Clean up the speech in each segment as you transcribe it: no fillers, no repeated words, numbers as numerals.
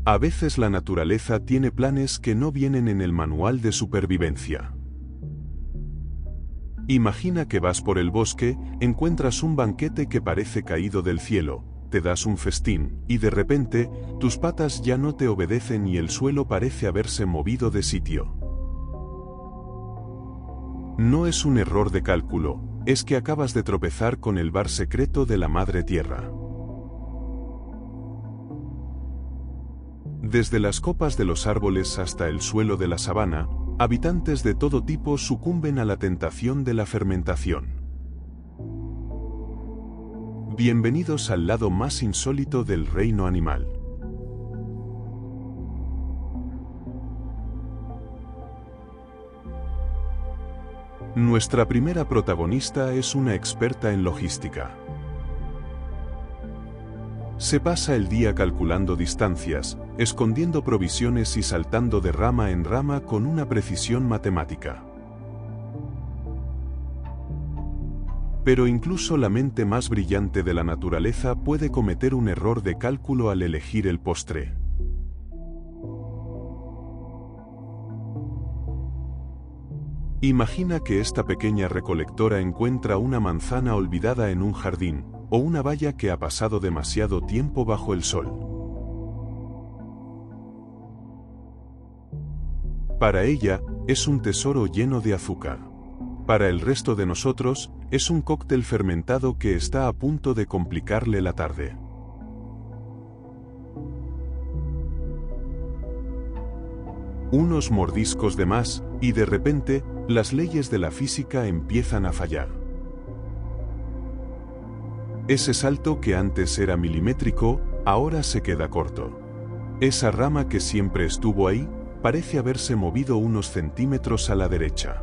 A veces la naturaleza tiene planes que no vienen en el manual de supervivencia. Imagina que vas por el bosque, encuentras un banquete que parece caído del cielo, te das un festín, y de repente, tus patas ya no te obedecen y el suelo parece haberse movido de sitio. No es un error de cálculo, es que acabas de tropezar con el bar secreto de la Madre Tierra. Desde las copas de los árboles hasta el suelo de la sabana, habitantes de todo tipo sucumben a la tentación de la fermentación. Bienvenidos al lado más insólito del reino animal. Nuestra primera protagonista es una experta en logística. Se pasa el día calculando distancias, escondiendo provisiones y saltando de rama en rama con una precisión matemática. Pero incluso la mente más brillante de la naturaleza puede cometer un error de cálculo al elegir el postre. Imagina que esta pequeña recolectora encuentra una manzana olvidada en un jardín, o una baya que ha pasado demasiado tiempo bajo el sol. Para ella, es un tesoro lleno de azúcar. Para el resto de nosotros, es un cóctel fermentado que está a punto de complicarle la tarde. Unos mordiscos de más, y de repente, las leyes de la física empiezan a fallar. Ese salto que antes era milimétrico, ahora se queda corto. Esa rama que siempre estuvo ahí, parece haberse movido unos centímetros a la derecha.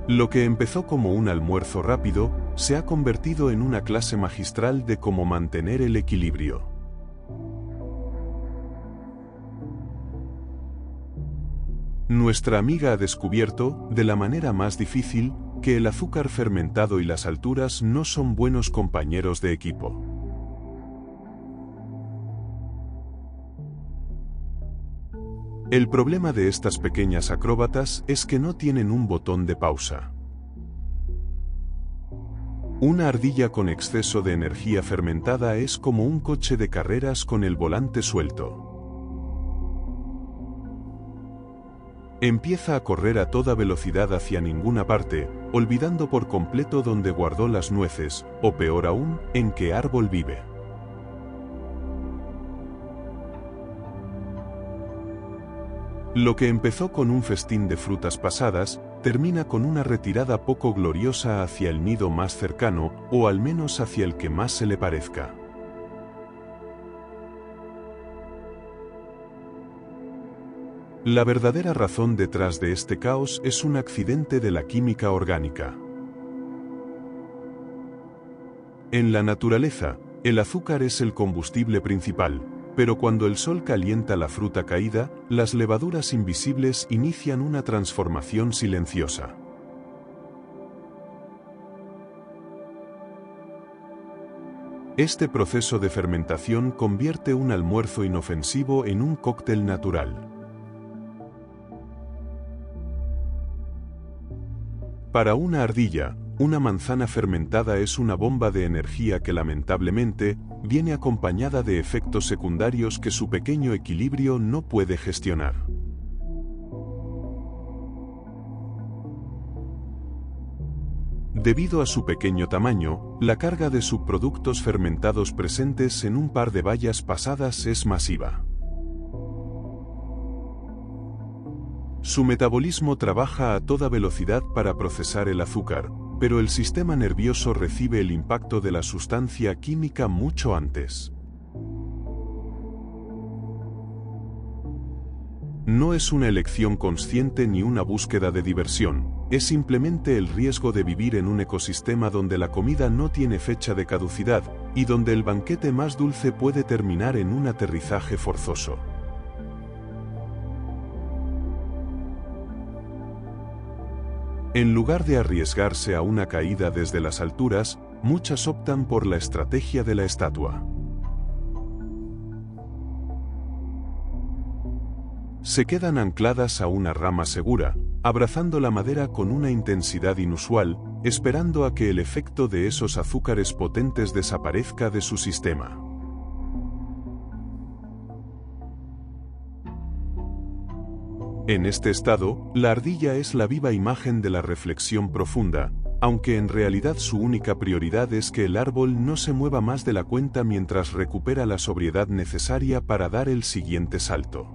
Lo que empezó como un almuerzo rápido, se ha convertido en una clase magistral de cómo mantener el equilibrio. Nuestra amiga ha descubierto, de la manera más difícil, que el azúcar fermentado y las alturas no son buenos compañeros de equipo. El problema de estas pequeñas acróbatas es que no tienen un botón de pausa. Una ardilla con exceso de energía fermentada es como un coche de carreras con el volante suelto. Empieza a correr a toda velocidad hacia ninguna parte, olvidando por completo dónde guardó las nueces, o peor aún, en qué árbol vive. Lo que empezó con un festín de frutas pasadas, termina con una retirada poco gloriosa hacia el nido más cercano, o al menos hacia el que más se le parezca. La verdadera razón detrás de este caos es un accidente de la química orgánica. En la naturaleza, el azúcar es el combustible principal, pero cuando el sol calienta la fruta caída, las levaduras invisibles inician una transformación silenciosa. Este proceso de fermentación convierte un almuerzo inofensivo en un cóctel natural. Para una ardilla, una manzana fermentada es una bomba de energía que lamentablemente, viene acompañada de efectos secundarios que su pequeño equilibrio no puede gestionar. Debido a su pequeño tamaño, la carga de subproductos fermentados presentes en un par de bayas pasadas es masiva. Su metabolismo trabaja a toda velocidad para procesar el azúcar, pero el sistema nervioso recibe el impacto de la sustancia química mucho antes. No es una elección consciente ni una búsqueda de diversión, es simplemente el riesgo de vivir en un ecosistema donde la comida no tiene fecha de caducidad, y donde el banquete más dulce puede terminar en un aterrizaje forzoso. En lugar de arriesgarse a una caída desde las alturas, muchas optan por la estrategia de la estatua. Se quedan ancladas a una rama segura, abrazando la madera con una intensidad inusual, esperando a que el efecto de esos azúcares potentes desaparezca de su sistema. En este estado, la ardilla es la viva imagen de la reflexión profunda, aunque en realidad su única prioridad es que el árbol no se mueva más de la cuenta mientras recupera la sobriedad necesaria para dar el siguiente salto.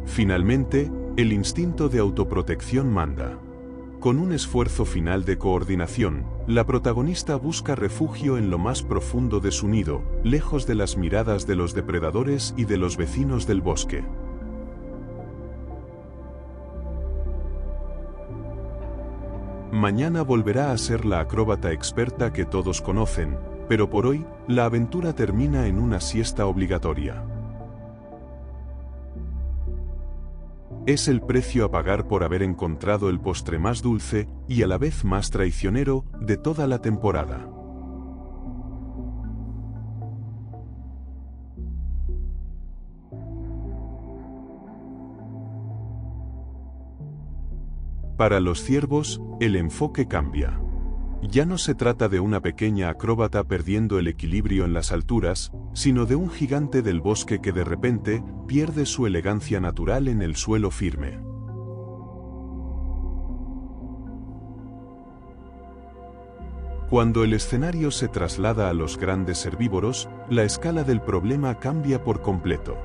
Finalmente, el instinto de autoprotección manda. Con un esfuerzo final de coordinación, la protagonista busca refugio en lo más profundo de su nido, lejos de las miradas de los depredadores y de los vecinos del bosque. Mañana volverá a ser la acróbata experta que todos conocen, pero por hoy, la aventura termina en una siesta obligatoria. Es el precio a pagar por haber encontrado el postre más dulce, y a la vez más traicionero, de toda la temporada. Para los ciervos, el enfoque cambia. Ya no se trata de una pequeña acróbata perdiendo el equilibrio en las alturas, sino de un gigante del bosque que de repente pierde su elegancia natural en el suelo firme. Cuando el escenario se traslada a los grandes herbívoros, la escala del problema cambia por completo.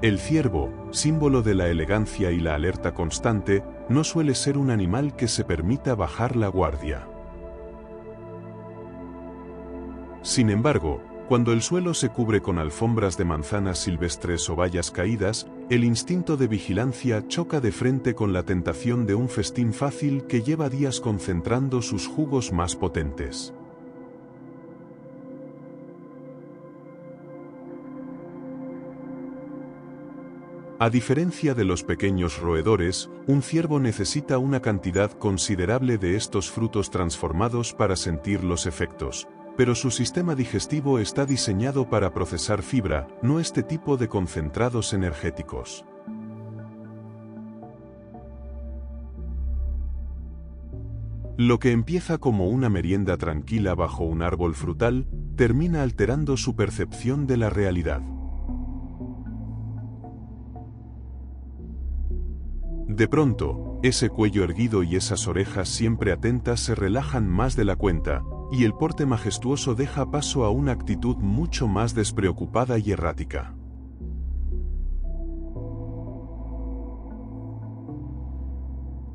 El ciervo, símbolo de la elegancia y la alerta constante, no suele ser un animal que se permita bajar la guardia. Sin embargo, cuando el suelo se cubre con alfombras de manzanas silvestres o bayas caídas, el instinto de vigilancia choca de frente con la tentación de un festín fácil que lleva días concentrando sus jugos más potentes. A diferencia de los pequeños roedores, un ciervo necesita una cantidad considerable de estos frutos transformados para sentir los efectos, pero su sistema digestivo está diseñado para procesar fibra, no este tipo de concentrados energéticos. Lo que empieza como una merienda tranquila bajo un árbol frutal, termina alterando su percepción de la realidad. De pronto, ese cuello erguido y esas orejas siempre atentas se relajan más de la cuenta, y el porte majestuoso deja paso a una actitud mucho más despreocupada y errática.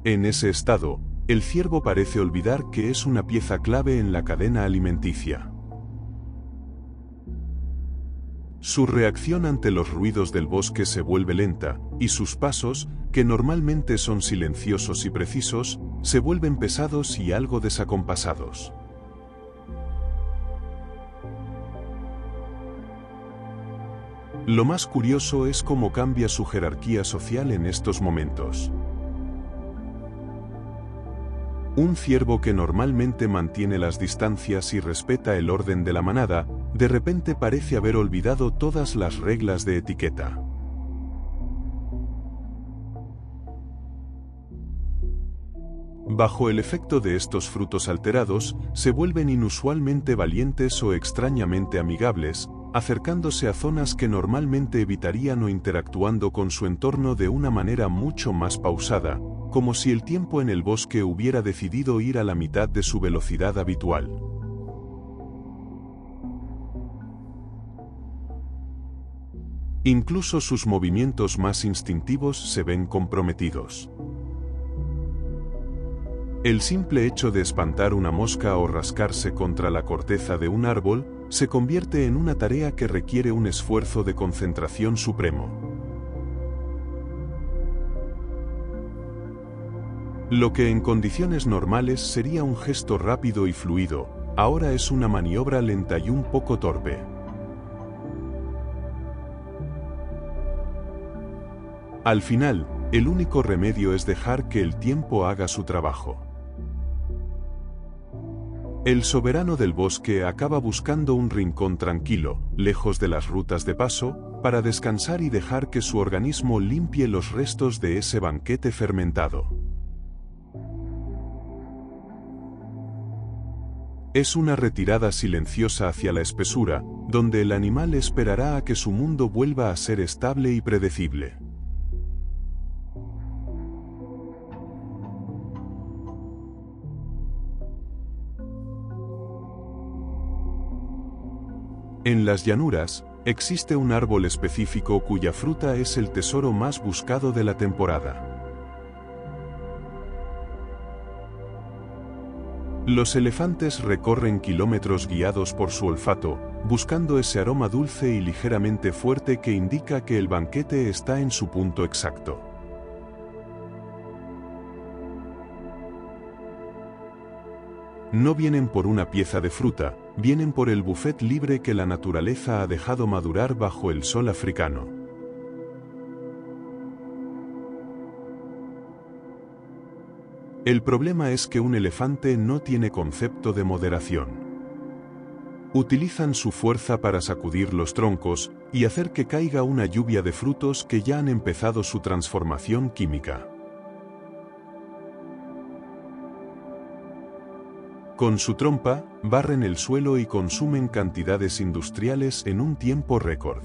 En ese estado, el ciervo parece olvidar que es una pieza clave en la cadena alimenticia. Su reacción ante los ruidos del bosque se vuelve lenta, y sus pasos, que normalmente son silenciosos y precisos, se vuelven pesados y algo desacompasados. Lo más curioso es cómo cambia su jerarquía social en estos momentos. Un ciervo que normalmente mantiene las distancias y respeta el orden de la manada, de repente parece haber olvidado todas las reglas de etiqueta. Bajo el efecto de estos frutos alterados, se vuelven inusualmente valientes o extrañamente amigables, acercándose a zonas que normalmente evitarían o interactuando con su entorno de una manera mucho más pausada, como si el tiempo en el bosque hubiera decidido ir a la mitad de su velocidad habitual. Incluso sus movimientos más instintivos se ven comprometidos. El simple hecho de espantar una mosca o rascarse contra la corteza de un árbol, se convierte en una tarea que requiere un esfuerzo de concentración supremo. Lo que en condiciones normales sería un gesto rápido y fluido, ahora es una maniobra lenta y un poco torpe. Al final, el único remedio es dejar que el tiempo haga su trabajo. El soberano del bosque acaba buscando un rincón tranquilo, lejos de las rutas de paso, para descansar y dejar que su organismo limpie los restos de ese banquete fermentado. Es una retirada silenciosa hacia la espesura, donde el animal esperará a que su mundo vuelva a ser estable y predecible. En las llanuras, existe un árbol específico cuya fruta es el tesoro más buscado de la temporada. Los elefantes recorren kilómetros guiados por su olfato, buscando ese aroma dulce y ligeramente fuerte que indica que el banquete está en su punto exacto. No vienen por una pieza de fruta, vienen por el buffet libre que la naturaleza ha dejado madurar bajo el sol africano. El problema es que un elefante no tiene concepto de moderación. Utilizan su fuerza para sacudir los troncos y hacer que caiga una lluvia de frutos que ya han empezado su transformación química. Con su trompa, barren el suelo y consumen cantidades industriales en un tiempo récord.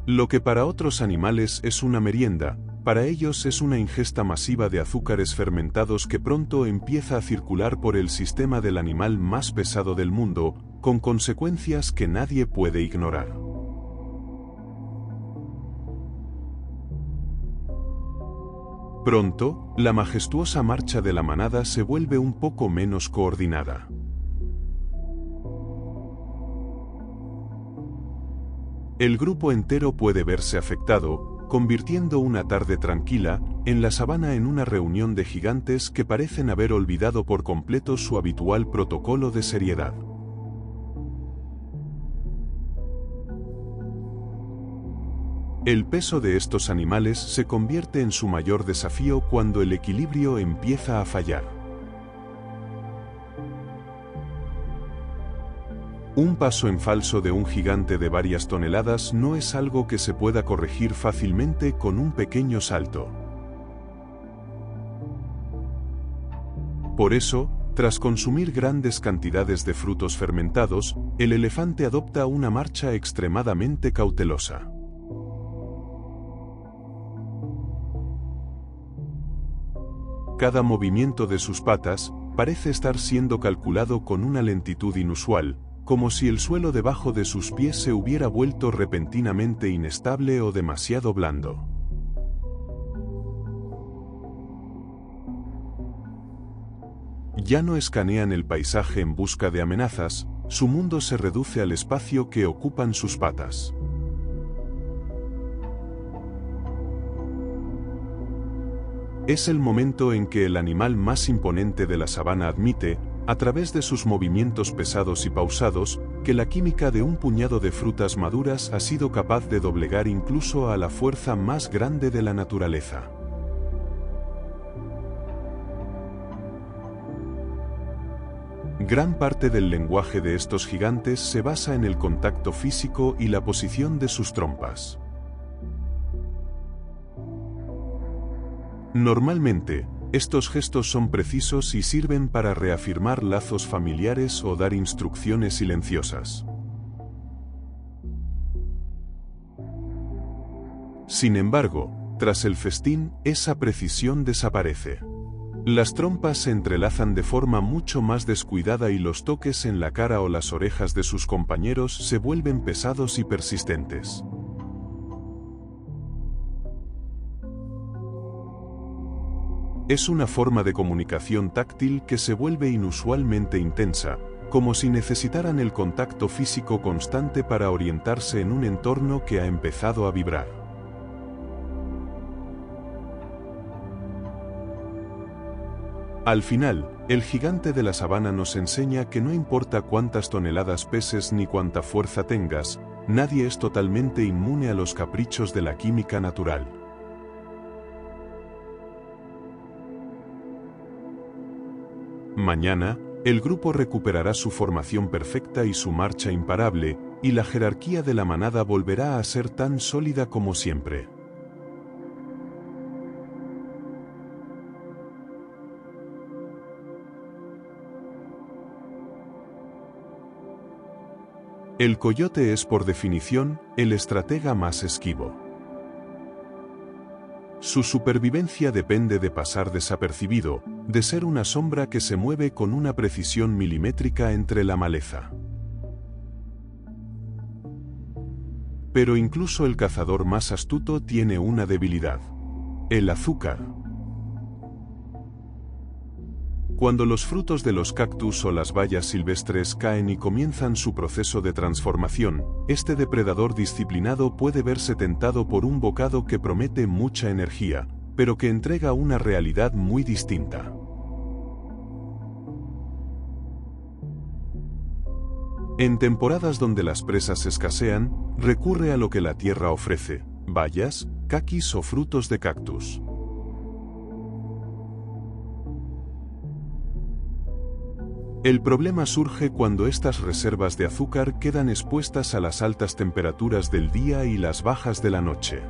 Lo que para otros animales es una merienda, para ellos es una ingesta masiva de azúcares fermentados que pronto empieza a circular por el sistema del animal más pesado del mundo, con consecuencias que nadie puede ignorar. Pronto, la majestuosa marcha de la manada se vuelve un poco menos coordinada. El grupo entero puede verse afectado, convirtiendo una tarde tranquila en la sabana en una reunión de gigantes que parecen haber olvidado por completo su habitual protocolo de seriedad. El peso de estos animales se convierte en su mayor desafío cuando el equilibrio empieza a fallar. Un paso en falso de un gigante de varias toneladas no es algo que se pueda corregir fácilmente con un pequeño salto. Por eso, tras consumir grandes cantidades de frutos fermentados, el elefante adopta una marcha extremadamente cautelosa. Cada movimiento de sus patas parece estar siendo calculado con una lentitud inusual, como si el suelo debajo de sus pies se hubiera vuelto repentinamente inestable o demasiado blando. Ya no escanean el paisaje en busca de amenazas, su mundo se reduce al espacio que ocupan sus patas. Es el momento en que el animal más imponente de la sabana admite, a través de sus movimientos pesados y pausados, que la química de un puñado de frutas maduras ha sido capaz de doblegar incluso a la fuerza más grande de la naturaleza. Gran parte del lenguaje de estos gigantes se basa en el contacto físico y la posición de sus trompas. Normalmente, estos gestos son precisos y sirven para reafirmar lazos familiares o dar instrucciones silenciosas. Sin embargo, tras el festín, esa precisión desaparece. Las trompas se entrelazan de forma mucho más descuidada y los toques en la cara o las orejas de sus compañeros se vuelven pesados y persistentes. Es una forma de comunicación táctil que se vuelve inusualmente intensa, como si necesitaran el contacto físico constante para orientarse en un entorno que ha empezado a vibrar. Al final, el gigante de la sabana nos enseña que no importa cuántas toneladas peses ni cuánta fuerza tengas, nadie es totalmente inmune a los caprichos de la química natural. Mañana, el grupo recuperará su formación perfecta y su marcha imparable, y la jerarquía de la manada volverá a ser tan sólida como siempre. El coyote es por definición el estratega más esquivo. Su supervivencia depende de pasar desapercibido, de ser una sombra que se mueve con una precisión milimétrica entre la maleza. Pero incluso el cazador más astuto tiene una debilidad: el azúcar. Cuando los frutos de los cactus o las bayas silvestres caen y comienzan su proceso de transformación, este depredador disciplinado puede verse tentado por un bocado que promete mucha energía, pero que entrega una realidad muy distinta. En temporadas donde las presas escasean, recurre a lo que la tierra ofrece: bayas, caquis o frutos de cactus. El problema surge cuando estas reservas de azúcar quedan expuestas a las altas temperaturas del día y las bajas de la noche.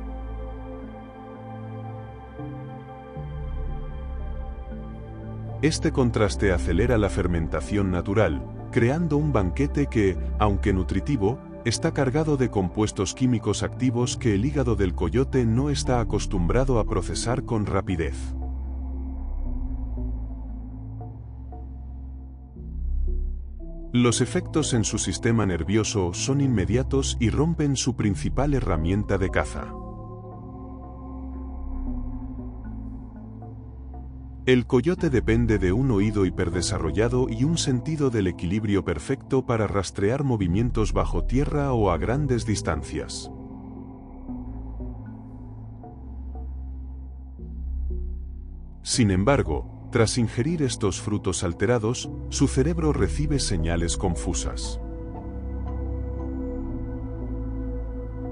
Este contraste acelera la fermentación natural, creando un banquete que, aunque nutritivo, está cargado de compuestos químicos activos que el hígado del coyote no está acostumbrado a procesar con rapidez. Los efectos en su sistema nervioso son inmediatos y rompen su principal herramienta de caza. El coyote depende de un oído hiperdesarrollado y un sentido del equilibrio perfecto para rastrear movimientos bajo tierra o a grandes distancias. Sin embargo, tras ingerir estos frutos alterados, su cerebro recibe señales confusas.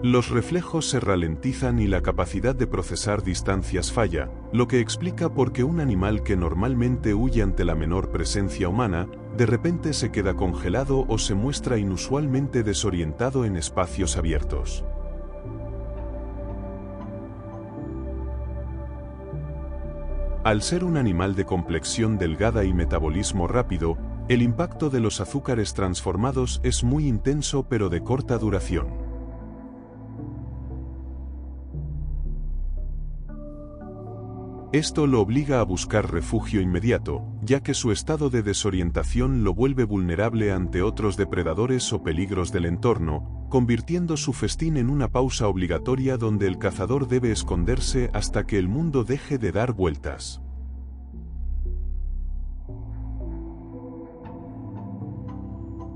Los reflejos se ralentizan y la capacidad de procesar distancias falla, lo que explica por qué un animal que normalmente huye ante la menor presencia humana, de repente se queda congelado o se muestra inusualmente desorientado en espacios abiertos. Al ser un animal de complexión delgada y metabolismo rápido, el impacto de los azúcares transformados es muy intenso pero de corta duración. Esto lo obliga a buscar refugio inmediato, ya que su estado de desorientación lo vuelve vulnerable ante otros depredadores o peligros del entorno, convirtiendo su festín en una pausa obligatoria donde el cazador debe esconderse hasta que el mundo deje de dar vueltas.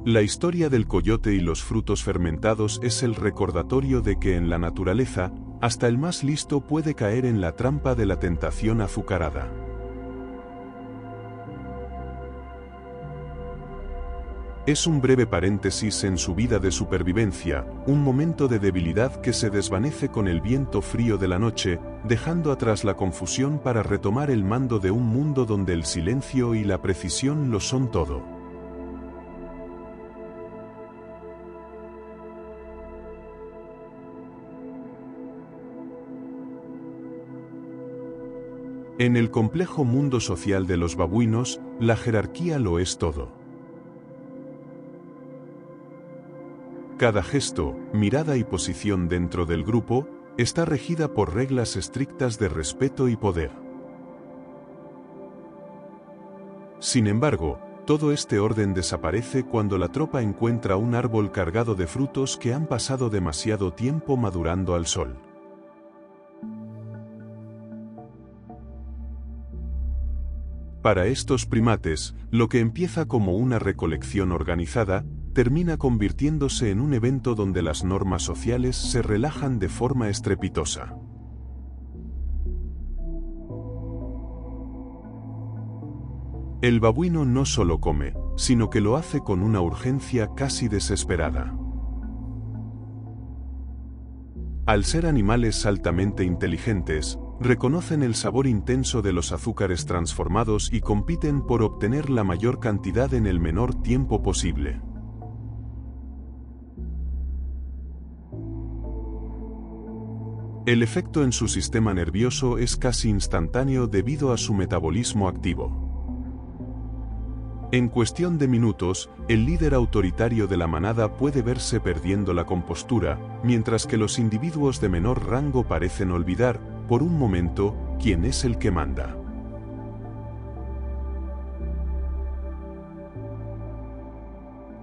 La historia del coyote y los frutos fermentados es el recordatorio de que en la naturaleza, hasta el más listo puede caer en la trampa de la tentación azucarada. Es un breve paréntesis en su vida de supervivencia, un momento de debilidad que se desvanece con el viento frío de la noche, dejando atrás la confusión para retomar el mando de un mundo donde el silencio y la precisión lo son todo. En el complejo mundo social de los babuinos, la jerarquía lo es todo. Cada gesto, mirada y posición dentro del grupo está regida por reglas estrictas de respeto y poder. Sin embargo, todo este orden desaparece cuando la tropa encuentra un árbol cargado de frutos que han pasado demasiado tiempo madurando al sol. Para estos primates, lo que empieza como una recolección organizada, termina convirtiéndose en un evento donde las normas sociales se relajan de forma estrepitosa. El babuino no solo come, sino que lo hace con una urgencia casi desesperada. Al ser animales altamente inteligentes, reconocen el sabor intenso de los azúcares transformados y compiten por obtener la mayor cantidad en el menor tiempo posible. El efecto en su sistema nervioso es casi instantáneo debido a su metabolismo activo. En cuestión de minutos, el líder autoritario de la manada puede verse perdiendo la compostura, mientras que los individuos de menor rango parecen olvidar, por un momento, quién es el que manda.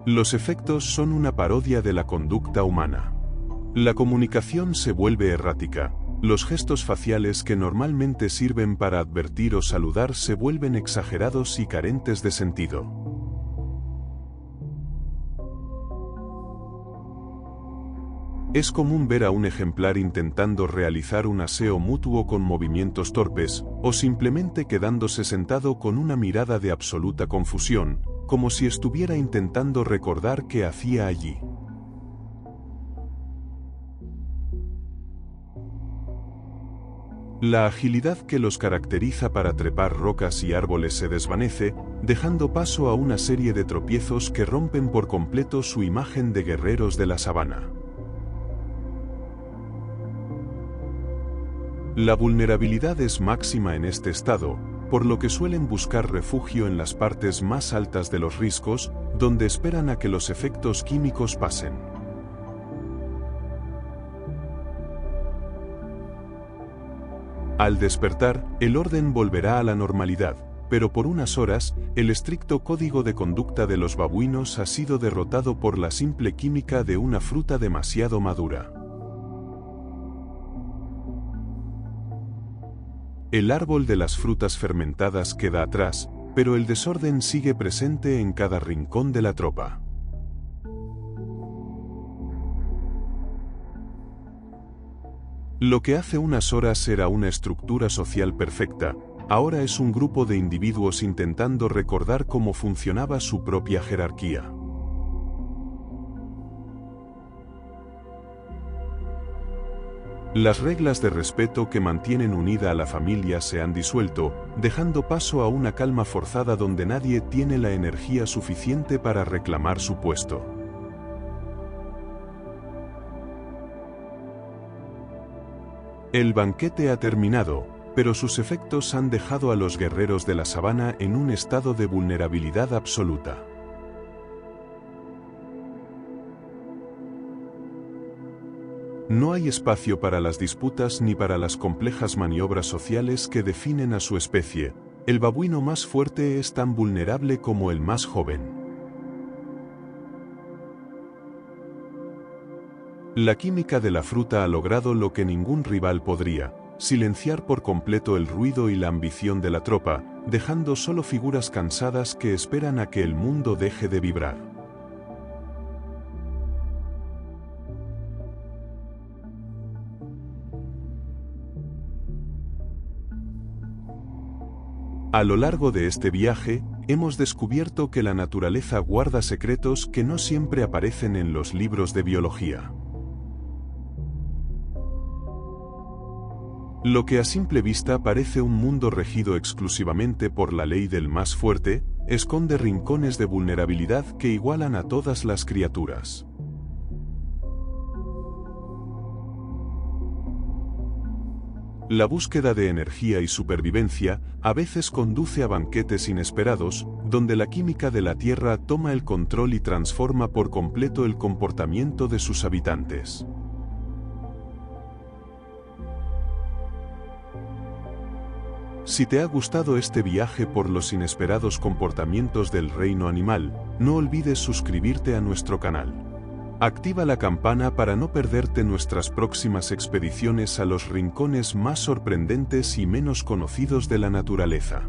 Los efectos son una parodia de la conducta humana. La comunicación se vuelve errática. Los gestos faciales que normalmente sirven para advertir o saludar se vuelven exagerados y carentes de sentido. Es común ver a un ejemplar intentando realizar un aseo mutuo con movimientos torpes, o simplemente quedándose sentado con una mirada de absoluta confusión, como si estuviera intentando recordar qué hacía allí. La agilidad que los caracteriza para trepar rocas y árboles se desvanece, dejando paso a una serie de tropiezos que rompen por completo su imagen de guerreros de la sabana. La vulnerabilidad es máxima en este estado, por lo que suelen buscar refugio en las partes más altas de los riscos, donde esperan a que los efectos químicos pasen. Al despertar, el orden volverá a la normalidad, pero por unas horas, el estricto código de conducta de los babuinos ha sido derrotado por la simple química de una fruta demasiado madura. El árbol de las frutas fermentadas queda atrás, pero el desorden sigue presente en cada rincón de la tropa. Lo que hace unas horas era una estructura social perfecta, ahora es un grupo de individuos intentando recordar cómo funcionaba su propia jerarquía. Las reglas de respeto que mantienen unida a la familia se han disuelto, dejando paso a una calma forzada donde nadie tiene la energía suficiente para reclamar su puesto. El banquete ha terminado, pero sus efectos han dejado a los guerreros de la sabana en un estado de vulnerabilidad absoluta. No hay espacio para las disputas ni para las complejas maniobras sociales que definen a su especie. El babuino más fuerte es tan vulnerable como el más joven. La química de la fruta ha logrado lo que ningún rival podría: silenciar por completo el ruido y la ambición de la tropa, dejando solo figuras cansadas que esperan a que el mundo deje de vibrar. A lo largo de este viaje, hemos descubierto que la naturaleza guarda secretos que no siempre aparecen en los libros de biología. Lo que a simple vista parece un mundo regido exclusivamente por la ley del más fuerte, esconde rincones de vulnerabilidad que igualan a todas las criaturas. La búsqueda de energía y supervivencia a veces conduce a banquetes inesperados, donde la química de la Tierra toma el control y transforma por completo el comportamiento de sus habitantes. Si te ha gustado este viaje por los inesperados comportamientos del reino animal, no olvides suscribirte a nuestro canal. Activa la campana para no perderte nuestras próximas expediciones a los rincones más sorprendentes y menos conocidos de la naturaleza.